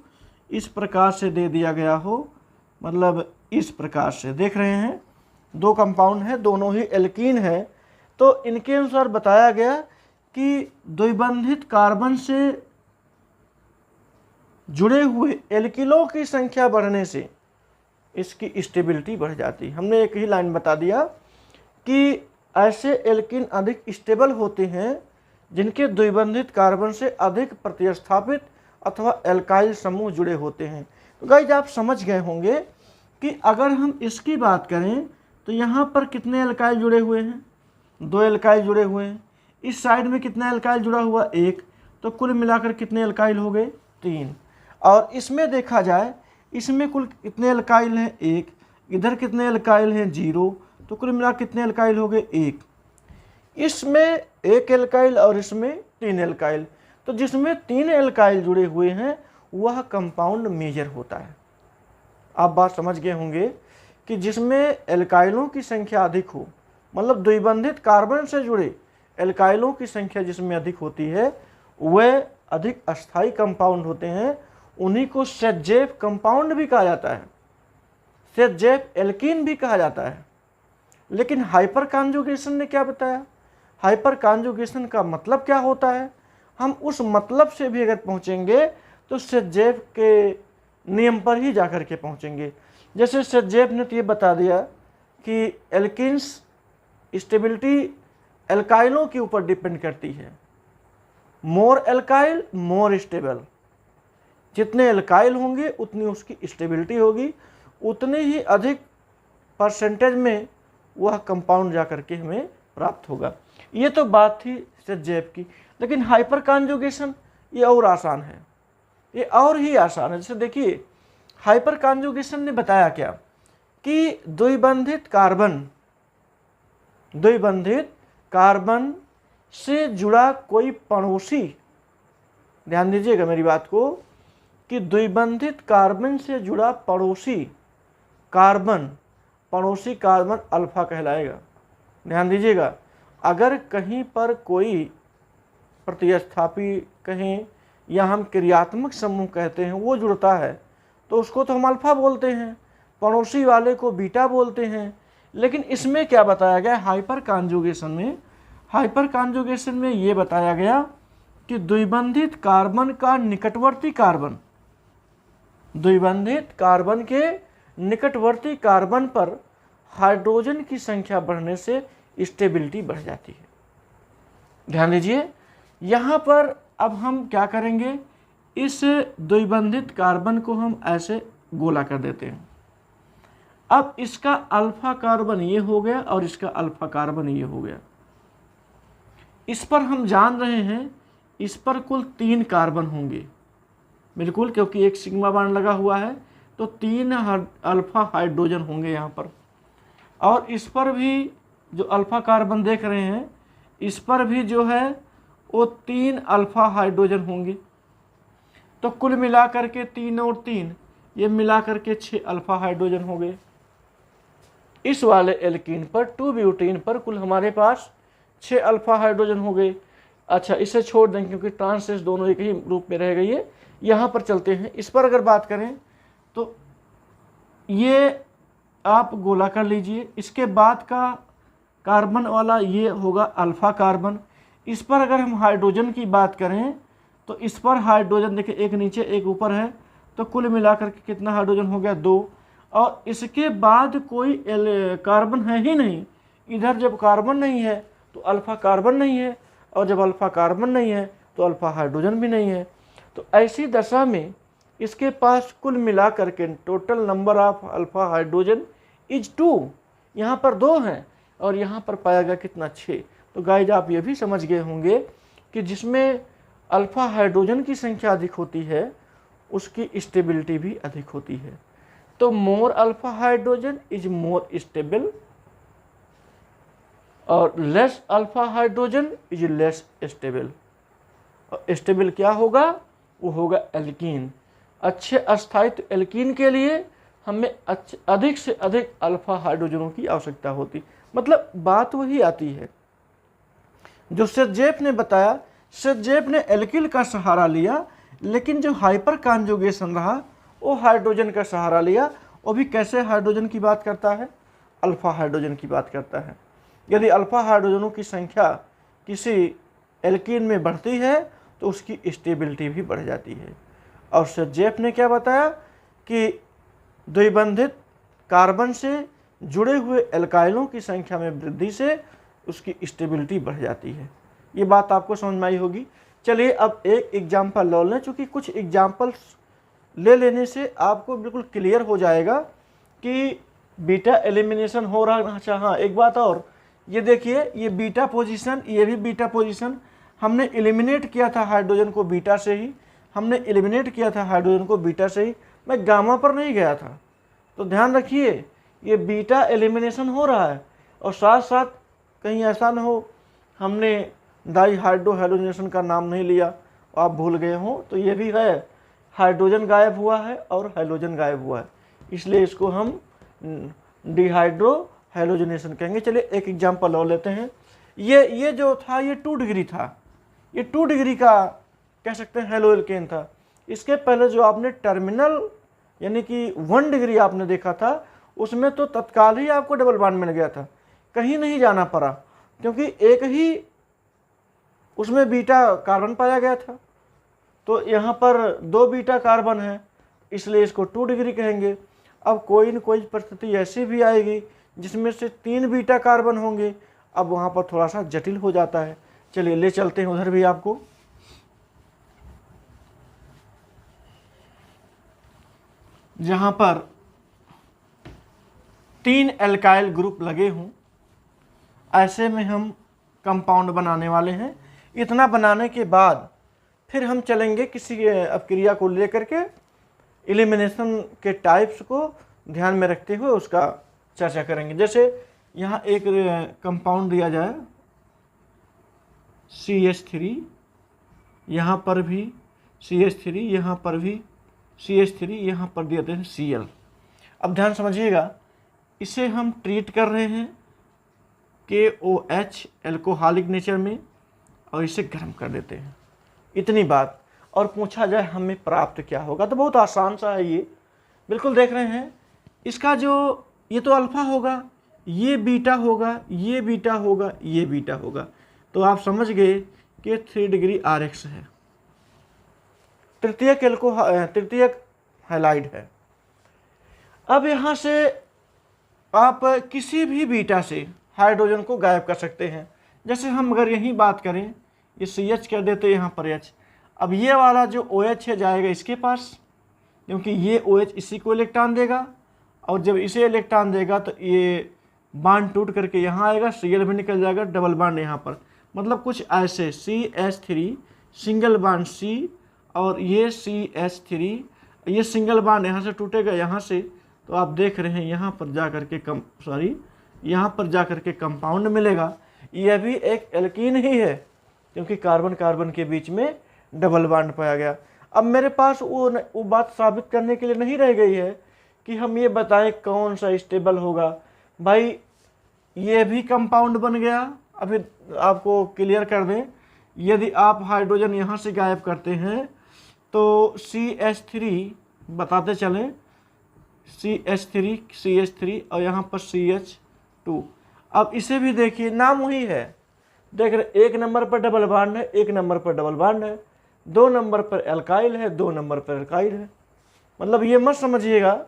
इस प्रकार से दे दिया गया हो, मतलब इस प्रकार से देख रहे हैं, दो कंपाउंड है, दोनों ही एल्कीन है, तो इनके अनुसार बताया गया कि द्विबंधित कार्बन से जुड़े हुए एल्किलों की संख्या बढ़ने से इसकी स्टेबिलिटी बढ़ जाती है। हमने एक ही लाइन बता दिया कि ऐसे एल्कीन अधिक स्टेबल होते हैं जिनके द्विबंधित कार्बन से अधिक प्रतिस्थापित अथवा एल्काइल समूह जुड़े होते हैं। तो गाइस आप समझ गए होंगे कि अगर हम इसकी बात करें तो यहाँ पर कितने एल्काइल जुड़े हुए हैं, 2 एल्काइल जुड़े हुए हैं। इस साइड में कितना एल्काइल जुड़ा हुआ, 1, तो कुल मिलाकर कितने एल्काइल हो गए, 3। और इसमें देखा जाए, इसमें कुल कितने एल्काइल हैं, 1, इधर कितने एल्काइल हैं, 0, तो कुल मिलाकर कितने एल्काइल हो गए, 1। इसमें 1 एल्काइल और इसमें 3 एल्काइल, तो जिसमें 3 एल्काइल जुड़े हुए हैं वह कंपाउंड मेजर होता है। आप बात समझ गए होंगे कि जिसमें एल्काइलों की संख्या अधिक हो, मतलब द्विबंधित कार्बन से जुड़े एल्काइलों की संख्या जिसमें अधिक होती है वह अधिक अस्थायी कंपाउंड होते हैं, उन्हीं को सेट-जेफ कंपाउंड भी कहा जाता है, सेट-जेफ एल्कीन भी कहा जाता है। लेकिन हाइपर कॉन्जुगेशन ने क्या बताया, हाइपर कॉन्जुगेशन का मतलब क्या होता है, हम उस मतलब से भी अगर पहुंचेंगे तो सेट-जेफ के नियम पर ही जाकर के पहुंचेंगे। जैसे सेट-जेफ ने तो ये बता दिया कि एल्कीन्स स्टेबिलिटी एल्काइलों के ऊपर डिपेंड करती है, मोर एल्काइल मोर स्टेबल, जितने एल्काइल होंगे उतनी उसकी स्टेबिलिटी होगी, उतने ही अधिक परसेंटेज में वह कंपाउंड जाकर के हमें प्राप्त होगा। ये तो बात थी सेट-जेफ की। लेकिन हाइपर कॉन्जुगेशन ये और आसान है, ये और ही आसान है। जैसे देखिए हाइपर कॉन्जुगेशन ने बताया क्या कि द्विबंधित कार्बन से जुड़ा कोई पड़ोसी, ध्यान दीजिएगा मेरी बात को, कि द्विबंधित कार्बन से जुड़ा पड़ोसी कार्बन अल्फा कहलाएगा। ध्यान दीजिएगा, अगर कहीं पर कोई प्रतिस्थापी कहें या हम क्रियात्मक समूह कहते हैं वो जुड़ता है तो उसको तो हम अल्फा बोलते हैं, पड़ोसी वाले को बीटा बोलते हैं। लेकिन इसमें क्या बताया गया हाइपर कॉन्जुगेशन में, हाइपर कॉन्जुगेशन में ये बताया गया कि द्विबंधित कार्बन का निकटवर्ती कार्बन, द्विबंधित कार्बन के निकटवर्ती कार्बन पर हाइड्रोजन की संख्या बढ़ने से स्टेबिलिटी बढ़ जाती है। ध्यान दीजिए, यहाँ पर अब हम क्या करेंगे, इस द्विबंधित कार्बन को हम ऐसे गोला कर देते हैं। अब इसका अल्फा कार्बन ये हो गया और इसका अल्फा कार्बन ये हो गया। इस पर हम जान रहे हैं इस पर कुल 3 कार्बन होंगे, बिल्कुल, क्योंकि एक सिग्मा बॉन्ड लगा हुआ है तो 3 अल्फा हाइड्रोजन होंगे यहाँ पर। और इस पर भी जो अल्फा कार्बन देख रहे हैं, इस पर भी जो है वो 3 अल्फा हाइड्रोजन होंगे। तो कुल मिलाकर के 3 और 3 ये मिलाकर के 6 अल्फा हाइड्रोजन हो गए। इस वाले एल्कीन पर 2 ब्यूटेन पर कुल हमारे पास 6 अल्फा हाइड्रोजन हो गए। अच्छा, इसे छोड़ दें क्योंकि ट्रांसेस दोनों एक ही रूप में रह गई है। यहाँ पर चलते हैं, इस पर अगर बात करें तो ये आप गोला कर लीजिए। इसके बाद का कार्बन वाला ये होगा अल्फा कार्बन। इस पर अगर हम हाइड्रोजन की बात करें तो इस पर हाइड्रोजन देखिए, एक नीचे एक ऊपर है, तो कुल मिलाकर के कितना हाइड्रोजन हो गया, 2। और इसके बाद कोई कार्बन है ही नहीं। इधर जब कार्बन नहीं है तो अल्फा कार्बन नहीं है, और जब अल्फा कार्बन नहीं है तो अल्फा हाइड्रोजन भी नहीं है। तो ऐसी दशा में इसके पास कुल मिलाकर के total number of alpha hydrogen is 2। यहाँ पर 2 हैं और यहाँ पर पाया गया कितना, 6। तो गाइज आप ये भी समझ गए होंगे कि जिसमें अल्फा हाइड्रोजन की संख्या अधिक होती है उसकी स्टेबिलिटी भी अधिक होती है। तो more alpha hydrogen is more stable और less alpha hydrogen is less stable. और स्टेबल क्या होगा, वो होगा एल्कीन। अच्छे अस्थायित्व एल्कीन के लिए हमें अधिक से अधिक अल्फा हाइड्रोजनों की आवश्यकता होती। मतलब बात वही आती है जो सेजेफ ने बताया। सेजेफ ने एल्किल का सहारा लिया, लेकिन जो हाइपर कॉन्जुगेशन रहा वो हाइड्रोजन का सहारा लिया। वो भी कैसे हाइड्रोजन की बात करता है, अल्फा हाइड्रोजन की बात करता है। यदि अल्फा हाइड्रोजनों की संख्या किसी एल्कीन में बढ़ती है तो उसकी स्टेबिलिटी भी बढ़ जाती है। और सेजेफ ने क्या बताया कि द्विबंधित कार्बन से जुड़े हुए एल्काइलों की संख्या में वृद्धि से उसकी स्टेबिलिटी बढ़ जाती है। ये बात आपको समझ में आई होगी। चलिए अब एक एग्जाम्पल ले लें, चूँकि कुछ एग्जाम्पल्स ले लेने से आपको बिल्कुल क्लियर हो जाएगा कि बीटा एलिमिनेशन हो रहा है। अच्छा हाँ, एक बात और, ये देखिए, ये बीटा पोजीशन, ये भी बीटा पोजीशन, हमने एलिमिनेट किया था हाइड्रोजन को बीटा से ही, हमने एलिमिनेट किया था हाइड्रोजन को बीटा से ही, मैं गामा पर नहीं गया था। तो ध्यान रखिए, ये बीटा एलिमिनेशन हो रहा है और साथ साथ कहीं ऐसा न हो हमने डाई हाइड्रो हैलोजनेशन का नाम नहीं लिया, आप भूल गए हो, तो ये भी है, हाइड्रोजन गायब हुआ है और हैलोजन गायब हुआ है, इसलिए इसको हम डिहाइड्रो हैलोजनेशन कहेंगे। चलिए एक एग्जांपल और लेते हैं। ये जो था ये 2 डिग्री था, ये 2 डिग्री का कह सकते हैं हेलो एल्केन था। इसके पहले जो आपने टर्मिनल यानी कि 1 डिग्री आपने देखा था, उसमें तो तत्काल ही आपको डबल बॉन्ड मिल गया था, कहीं नहीं जाना पड़ा, क्योंकि एक ही उसमें बीटा कार्बन पाया गया था। तो यहाँ पर 2 बीटा कार्बन है, इसलिए इसको 2 डिग्री कहेंगे। अब कोई न कोई परिस्थिति ऐसी भी आएगी जिसमें से 3 बीटा कार्बन होंगे, अब वहाँ पर थोड़ा सा जटिल हो जाता है। चलिए ले चलते हैं उधर भी आपको। जहाँ पर 3 एल्काइल ग्रुप लगे हों, ऐसे में हम कंपाउंड बनाने वाले हैं। इतना बनाने के बाद फिर हम चलेंगे किसी अपक्रिया को लेकर के एलिमिनेशन के टाइप्स को ध्यान में रखते हुए उसका चर्चा करेंगे। जैसे यहाँ एक कंपाउंड दिया जाए CH3, यहाँ पर भी CH3, यहाँ पर भी CH3, यहाँ पर दिया हैं Cl। अब ध्यान समझिएगा, इसे हम ट्रीट कर रहे हैं KOH एल्कोहलिक नेचर में और इसे गर्म कर देते हैं, इतनी बात। और पूछा जाए हमें प्राप्त क्या होगा, तो बहुत आसान सा है ये, बिल्कुल देख रहे हैं। इसका जो ये तो अल्फा होगा, ये बीटा होगा, ये बीटा होगा, ये बीटा होगा। तो आप समझ गए कि 3 डिग्री RX है, तृतीयक हैलाइड है। अब यहाँ से आप किसी भी बीटा से हाइड्रोजन को गायब कर सकते हैं। जैसे हम अगर यही बात करें, ये CH कर देते यहाँ पर H, अब ये वाला जो OH है जाएगा इसके पास, क्योंकि ये OH इसी को इलेक्ट्रॉन देगा, और जब इसे इलेक्ट्रॉन देगा तो ये बांड टूट करके यहाँ आएगा, Cl भी निकल जाएगा, डबल बांड यहाँ पर, मतलब कुछ ऐसे CH3 सिंगल बांड C और ये CH3, ये सिंगल बांड यहाँ से टूटेगा यहाँ से, तो आप देख रहे हैं यहाँ पर जा करके यहाँ पर जा करके कंपाउंड मिलेगा। यह भी एक एल्कीन ही है, क्योंकि कार्बन कार्बन के बीच में डबल बांड पाया गया। अब मेरे पास वो बात साबित करने के लिए नहीं रह गई है कि हम ये बताएं कौन सा स्टेबल होगा। भाई ये भी कंपाउंड बन गया। अभी आपको क्लियर कर दें, यदि आप हाइड्रोजन यहाँ से गायब करते हैं तो CH3 बताते चलें, CH3 और यहाँ पर CH2। अब इसे भी देखिए, नाम वही है, देख रहे 1 नंबर पर डबल बांड है, 1 नंबर पर डबल बांड है, 2 नंबर पर एल्काइल है, 2 नंबर पर एल्काइल है। मतलब ये मत समझिएगा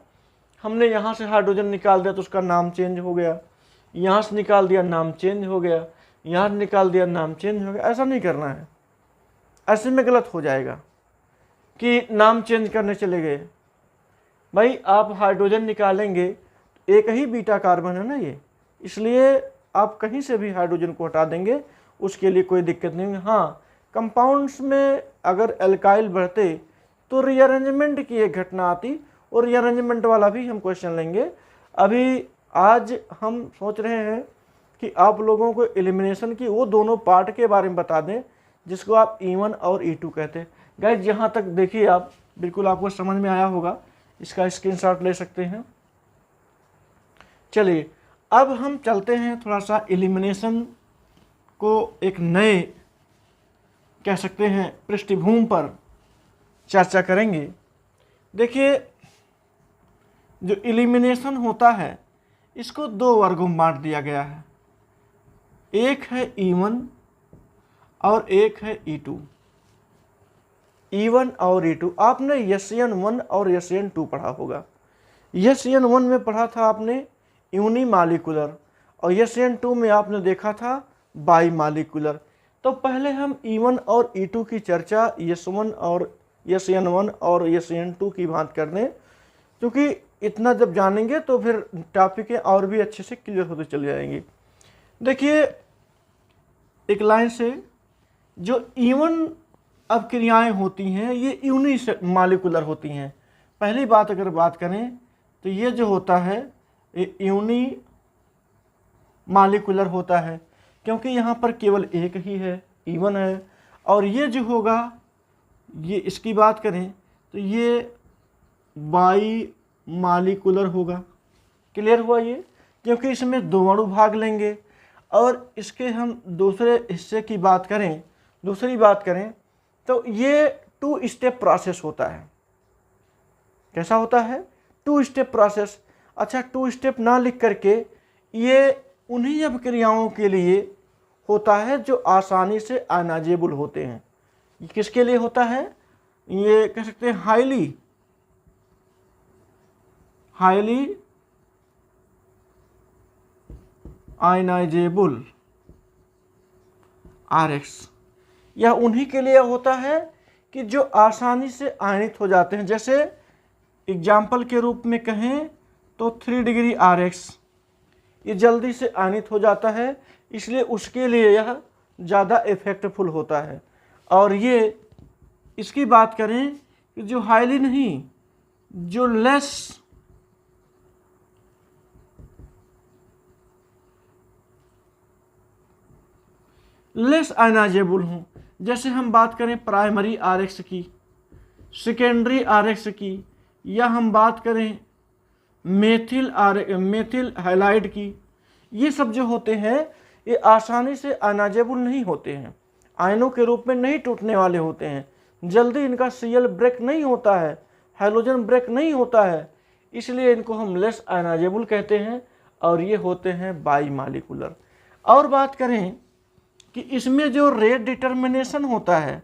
हमने यहाँ से हाइड्रोजन निकाल दिया तो उसका नाम चेंज हो गया, यहाँ से निकाल दिया नाम चेंज हो गया, यहाँ से निकाल दिया नाम चेंज हो गया। ऐसा नहीं करना है, ऐसे में गलत हो जाएगा कि नाम चेंज करने चले गए। भाई आप हाइड्रोजन निकालेंगे, एक ही बीटा कार्बन है ना ये, इसलिए आप कहीं से भी हाइड्रोजन को हटा देंगे, उसके लिए कोई दिक्कत नहीं होगी। हाँ, कंपाउंड्स में अगर एल्काइल बढ़ते तो रीअरेंजमेंट की एक घटना आती, और रीअरेंजमेंट वाला भी हम क्वेश्चन लेंगे। अभी आज हम सोच रहे हैं कि आप लोगों को एलिमिनेशन की वो दोनों पार्ट के बारे में बता दें जिसको आप E1 और E2 कहते हैं। गाइस यहाँ तक देखिए, आप बिल्कुल आपको समझ में आया होगा, इसका स्क्रीनशॉट ले सकते हैं। चलिए अब हम चलते हैं थोड़ा सा एलिमिनेशन को एक नए कह सकते हैं पृष्ठभूमि पर चर्चा करेंगे। देखिए जो एलिमिनेशन होता है इसको 2 वर्गों में बांट दिया गया है, एक है E1 और एक है E2। E1 और E2 आपने SN1 और SN2 पढ़ा होगा। SN1 में पढ़ा था आपने यूनिमालिकुलर, और SN2 में आपने देखा था बाईमालिकुलर। तो पहले हम E1 और E2 की चर्चा SN1 और SN2 की बात कर लें, क्योंकि इतना जब जानेंगे तो फिर टॉपिकें और भी अच्छे से क्लियर होते चले जाएंगी। देखिए एक लाइन से जो E1 अब क्रियाएं होती हैं ये यूनिमालिकुलर होती हैं। पहली बात अगर बात करें तो ये जो होता है ये यूनिमालिकुलर होता है, क्योंकि यहाँ पर केवल एक ही है, E1 है। और ये जो होगा, ये इसकी बात करें तो ये बाईमालिकुलर होगा। क्लियर हुआ ये, क्योंकि इसमें 2 अणु भाग लेंगे। और इसके हम दूसरे हिस्से की बात करें, दूसरी बात करें तो ये 2 स्टेप प्रोसेस होता है। कैसा होता है? 2 स्टेप प्रोसेस। अच्छा, 2 स्टेप ना लिख करके ये उन्हीं अभिक्रियाओं के लिए होता है जो आसानी से आयनाइजेबल होते हैं। ये किसके लिए होता है? ये कह सकते हैं हाईली आयनाइजेबल RX। यह उन्हीं के लिए होता है कि जो आसानी से आयनित हो जाते हैं। जैसे एग्जाम्पल के रूप में कहें तो 3 डिग्री RX, ये जल्दी से आयनित हो जाता है, इसलिए उसके लिए यह ज़्यादा इफेक्टफुल होता है। और ये इसकी बात करें कि जो हाईली नहीं, जो लेस आयनाइजेबल हूँ, जैसे हम बात करें प्राइमरी RX की, सेकेंडरी RX की, या हम बात करें मेथिल हैलाइड की, ये सब जो होते हैं ये आसानी से आयनाइजेबल नहीं होते हैं, आयनों के रूप में नहीं टूटने वाले होते हैं, जल्दी इनका Cl ब्रेक नहीं होता है, हाइड्रोजन ब्रेक नहीं होता है, इसलिए इनको हम लेस आयनाइजेबल कहते हैं। और ये होते हैं बाईमालिकुलर। और बात करें कि इसमें जो रेट डिटर्मिनेशन होता है,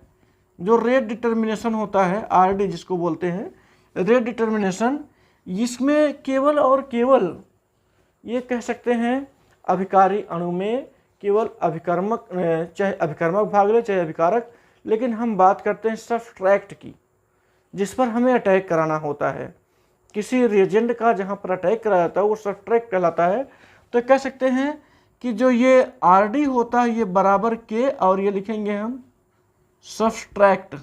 जो रेट डिटर्मिनेशन होता है आरडी जिसको बोलते हैं रेट डिटर्मिनेशन, इसमें केवल और केवल ये कह सकते हैं अभिकारी अणु में केवल अभिकर्मक, चाहे अभिकर्मक भाग ले चाहे अभिकारक, लेकिन हम बात करते हैं सब्सट्रैक्ट की, जिस पर हमें अटैक कराना होता है। किसी रिएजेंट का जहाँ पर अटैक कराया जाता है वो सब्सट्रैक्ट कहलाता है। तो कह सकते हैं कि जो ये आरडी होता है ये बराबर के, और ये लिखेंगे हम सब्सट्रैक्ट,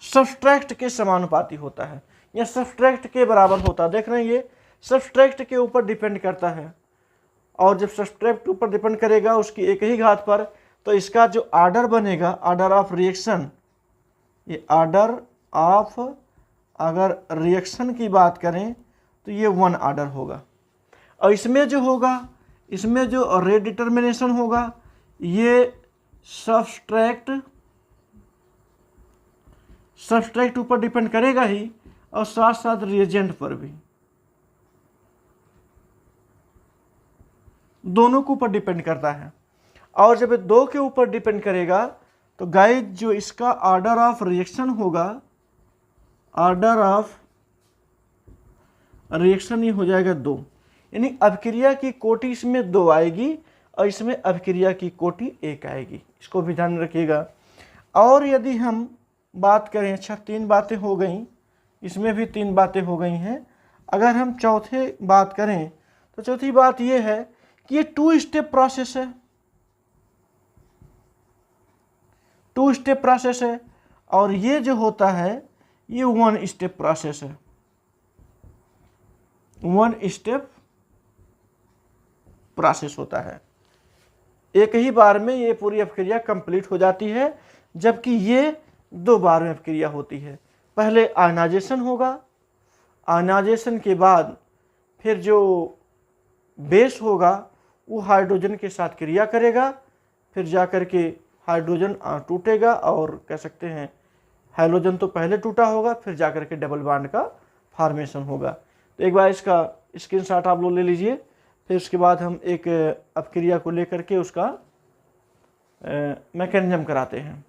सब्सट्रैक्ट के समानुपाती होता है या सब्सट्रैक्ट के बराबर होता है। देख रहे हैं ये सब्सट्रैक्ट के ऊपर डिपेंड करता है, और जब सब्सट्रैक्ट ऊपर डिपेंड करेगा उसकी एक ही घात पर, तो इसका जो आर्डर बनेगा, आर्डर ऑफ रिएक्शन, ये आर्डर ऑफ, अगर रिएक्शन की बात करें तो ये 1 आर्डर होगा। और इसमें जो होगा, इसमें जो रेट डिटर्मिनेशन होगा ये सब्सट्रैक्ट ऊपर डिपेंड करेगा ही, और साथ साथ रिएजेंट पर भी, दोनों के ऊपर डिपेंड करता है। और जब 2 के ऊपर डिपेंड करेगा तो गाइस जो इसका आर्डर ऑफ रिएक्शन होगा, आर्डर ऑफ रिएक्शन ये हो जाएगा 2, यानी अभिक्रिया की कोटि इसमें 2 आएगी और इसमें अभिक्रिया की कोटि 1 आएगी। इसको भी ध्यान रखिएगा। और यदि हम बात करें, अच्छा 3 बातें हो गई, इसमें भी 3 बातें हो गई हैं। अगर हम चौथे बात करें तो चौथी बात ये है कि ये 2 स्टेप प्रोसेस है, 2 स्टेप प्रोसेस है, और ये जो होता है ये 1 स्टेप प्रोसेस है, 1 स्टेप प्रोसेस होता है। एक ही बार में ये पूरी अभिक्रिया कंप्लीट हो जाती है, जबकि ये 2 बार में अभिक्रिया होती है। पहले आयनाइजेशन होगा, आयनाइजेशन के बाद फिर जो बेस होगा वो हाइड्रोजन के साथ क्रिया करेगा, फिर जाकर के हाइड्रोजन टूटेगा, और कह सकते हैं हाइड्रोजन तो पहले टूटा होगा, फिर जाकर के डबल बॉन्ड का फॉर्मेशन होगा। तो एक बार इसका स्क्रीनशॉट आप लोग ले लीजिए, फिर उसके बाद हम एक अपक्रिया को लेकर के उसका मैकेनिज्म कराते हैं।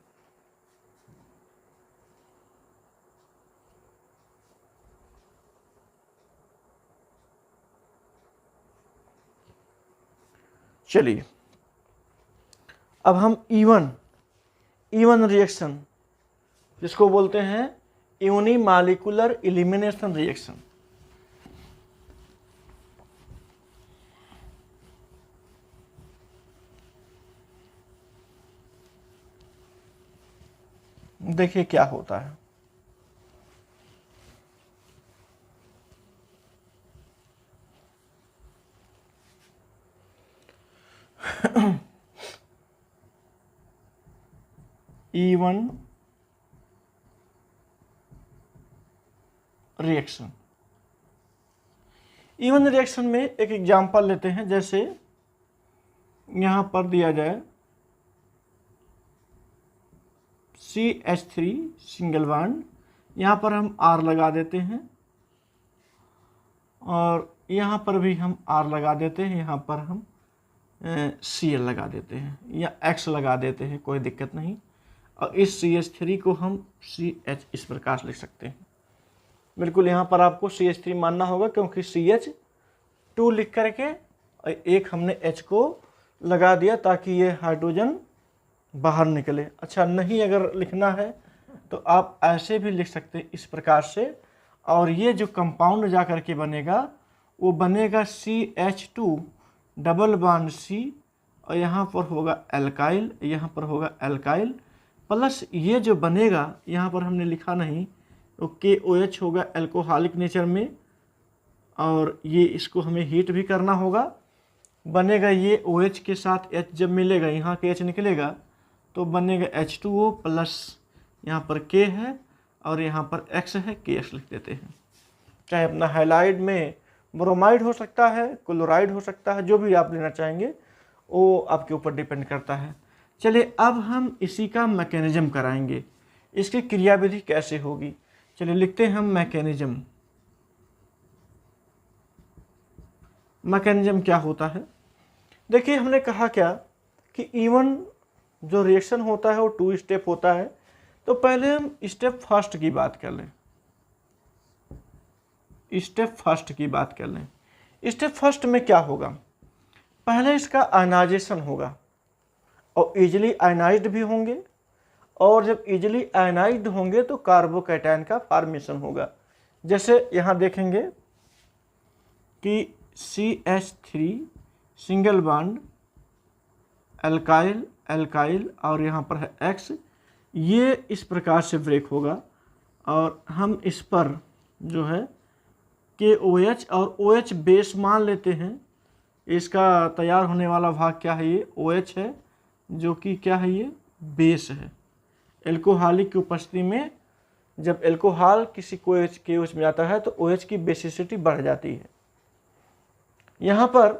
चलिए अब हम ईवन रिएक्शन जिसको बोलते हैं यूनिमॉलिक्यूलर एलिमिनेशन रिएक्शन, देखिए क्या होता है। E1 रिएक्शन, E1 रिएक्शन में एक एग्जांपल लेते हैं। जैसे यहां पर दिया जाए CH3 सिंगल बॉन्ड, यहाँ पर हम R लगा देते हैं, और यहाँ पर भी हम R लगा देते हैं, यहाँ पर हम Cl लगा देते हैं या X लगा देते हैं, कोई दिक्कत नहीं। और इस CH3 को हम CH इस प्रकार लिख सकते हैं। बिल्कुल यहाँ पर आपको CH3 मानना होगा, क्योंकि CH2 लिख करके एक हमने H को लगा दिया ताकि ये हाइड्रोजन बाहर निकले। अच्छा नहीं अगर लिखना है तो आप ऐसे भी लिख सकते हैं इस प्रकार से, और ये जो कंपाउंड जा कर के बनेगा वो बनेगा CH2 डबल बॉन्ड C, और यहाँ पर होगा एल्काइल, यहाँ पर होगा एल्काइल, प्लस ये जो बनेगा यहाँ पर हमने लिखा नहीं तो KOH होगा एल्कोहलिक नेचर में, और ये इसको हमें हीट भी करना होगा। बनेगा ये OH के साथ H जब मिलेगा, यहाँ के H निकलेगा तो बनेगा H2O प्लस यहाँ पर K है और यहाँ पर X है, KX लिख देते हैं। चाहे अपना हैलाइड में ब्रोमाइड हो सकता है, क्लोराइड हो सकता है, जो भी आप लेना चाहेंगे वो आपके ऊपर डिपेंड करता है। चलिए अब हम इसी का मैकेनिज्म कराएंगे, इसकी क्रियाविधि कैसे होगी। चलिए लिखते हैं हम मैकेनिज्म। मैकेनिज्म क्या होता है, देखिए हमने कहा क्या कि इवन जो रिएक्शन होता है वो 2 स्टेप होता है। तो पहले हम स्टेप फर्स्ट की बात कर लें। स्टेप फर्स्ट में क्या होगा, पहले इसका आयनाइजेशन होगा और इजीली आयनाइज्ड भी होंगे, और जब इजीली आयनाइज्ड होंगे तो कार्बोकैटायन का फॉर्मेशन होगा। जैसे यहाँ देखेंगे कि CH3 single bond alkyl alkyl और यहाँ पर है X, ये इस प्रकार से ब्रेक होगा और हम इस पर जो है KOH और OH बेस मान लेते हैं। इसका तैयार होने वाला भाग क्या है, ये OH है, जो कि क्या है, ये बेस है। एल्कोहलिक की उपस्थिति में जब एल्कोहल किसी KOH में जाता है तो OH की बेसिसिटी बढ़ जाती है। यहाँ पर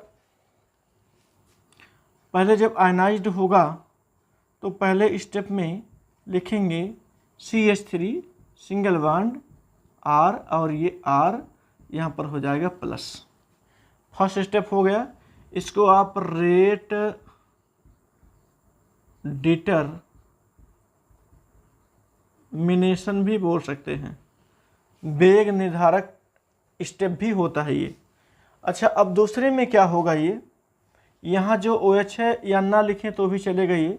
पहले जब आयनाइज्ड होगा तो पहले स्टेप में लिखेंगे CH3 सिंगल बॉन्ड R और ये R यहाँ पर हो जाएगा प्लस। फर्स्ट स्टेप हो गया। इसको आप रेट डिटरमिनेशन भी बोल सकते हैं, वेग निर्धारक स्टेप भी होता है ये। अच्छा, अब दूसरे में क्या होगा, ये यहाँ जो OH है या ना लिखें तो भी चलेगा ये,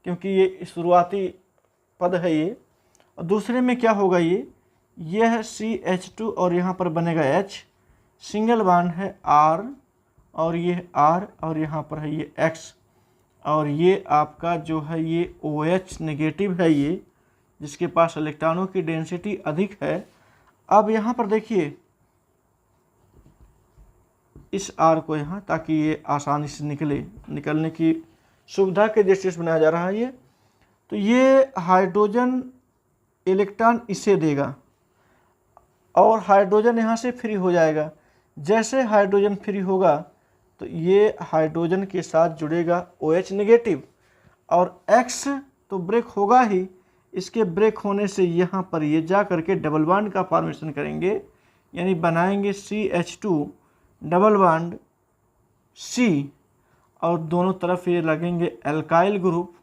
क्योंकि ये शुरुआती पद है ये। और दूसरे में क्या होगा, ये है CH2 और यहाँ पर बनेगा H, सिंगल बॉन्ड है R और ये R और यहाँ पर है ये X, और ये आपका जो है ये OH नेगेटिव है, ये जिसके पास इलेक्ट्रॉनों की डेंसिटी अधिक है। अब यहाँ पर देखिए इस R को यहाँ, ताकि ये आसानी से निकलने की सुविधा के दृष्टि से बनाया जा रहा है ये। तो ये हाइड्रोजन इलेक्ट्रॉन इसे देगा और हाइड्रोजन यहाँ से फ्री हो जाएगा। जैसे हाइड्रोजन फ्री होगा तो ये हाइड्रोजन के साथ जुड़ेगा OH नेगेटिव, और X तो ब्रेक होगा ही। इसके ब्रेक होने से यहाँ पर ये जा करके डबल बॉन्ड का फॉर्मेशन करेंगे, यानी बनाएंगे CH2 डबल बॉन्ड C, और दोनों तरफ ये लगेंगे एल्काइल ग्रुप,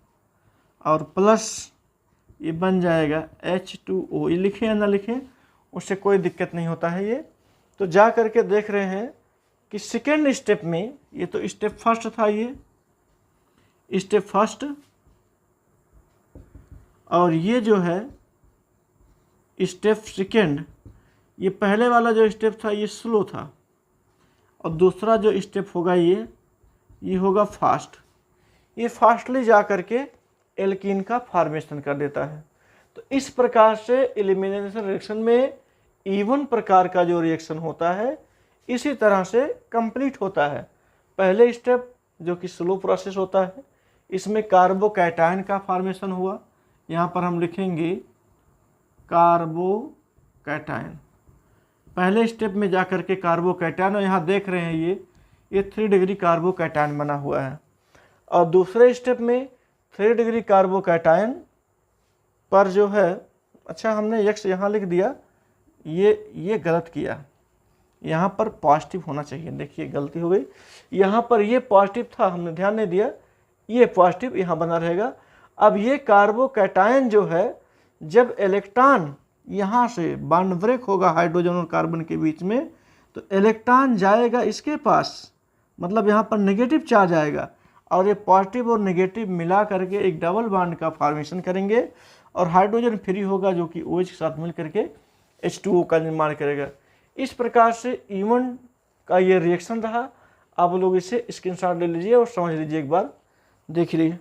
और प्लस ये बन जाएगा H2O। ये लिखें या ना लिखें उससे कोई दिक्कत नहीं होता है ये। तो जा करके देख रहे हैं कि सेकेंड स्टेप में, ये तो स्टेप फर्स्ट था, ये स्टेप फर्स्ट, और ये जो है स्टेप सेकेंड, ये पहले वाला जो स्टेप था ये स्लो था, और दूसरा जो स्टेप होगा ये होगा फास्ट। ये फास्टली जा करके एल्कीन का फॉर्मेशन कर देता है। तो इस प्रकार से एलिमिनेशन रिएक्शन में इवन प्रकार का जो रिएक्शन होता है इसी तरह से कंप्लीट होता है। पहले स्टेप जो कि स्लो प्रोसेस होता है, इसमें कार्बोकैटायन का फॉर्मेशन हुआ। यहाँ पर हम लिखेंगे कार्बोकैटायन। पहले स्टेप में जा करके कार्बोकैटायन, और यहाँ देख रहे हैं ये 3 डिग्री कार्बोकैटायन बना हुआ है। और दूसरे स्टेप में 3 डिग्री कार्बोकैटायन पर जो है, अच्छा हमने X यहाँ लिख दिया, ये गलत किया, यहाँ पर पॉजिटिव होना चाहिए। देखिए गलती हो गई, यहाँ पर ये पॉजिटिव था, हमने ध्यान नहीं दिया, ये पॉजिटिव यहाँ बना रहेगा। अब ये कार्बोकैटायन जो है, जब इलेक्ट्रॉन यहाँ से बॉन्ड ब्रेक होगा हाइड्रोजन और कार्बन के बीच में, तो इलेक्ट्रॉन जाएगा इसके पास, मतलब यहाँ पर नेगेटिव चार्ज आएगा, और ये पॉजिटिव और नेगेटिव मिला करके एक डबल बॉन्ड का फॉर्मेशन करेंगे, और हाइड्रोजन फ्री होगा जो कि OH के साथ मिल करके H2O का निर्माण करेगा। इस प्रकार से इवन का ये रिएक्शन रहा। आप लोग इसे स्क्रीनशॉट ले लीजिए और समझ लीजिए, एक बार देख लीजिए।